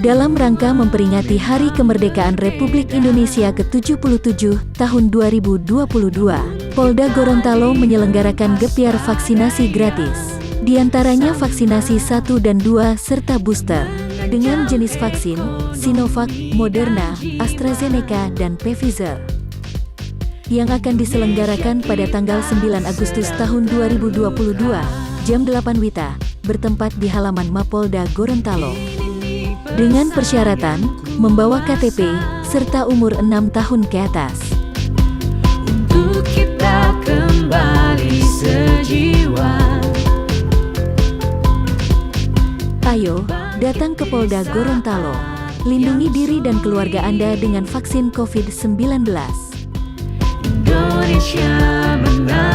Dalam rangka memperingati Hari Kemerdekaan Republik Indonesia ke-77 tahun 2022, Polda Gorontalo menyelenggarakan gebyar vaksinasi gratis. Di antaranya vaksinasi 1 dan 2 serta booster dengan jenis vaksin Sinovac, Moderna, AstraZeneca, dan Pfizer yang akan diselenggarakan pada tanggal 9 Agustus tahun 2022, jam 8 WITA, bertempat di halaman Mapolda Gorontalo. Dengan persyaratan, membawa KTP, serta umur 6 tahun ke atas. Untuk kita kembali sejiwa. Ayo, datang ke Polda Gorontalo. Lindungi diri dan keluarga Anda dengan vaksin COVID-19. Indonesia menang.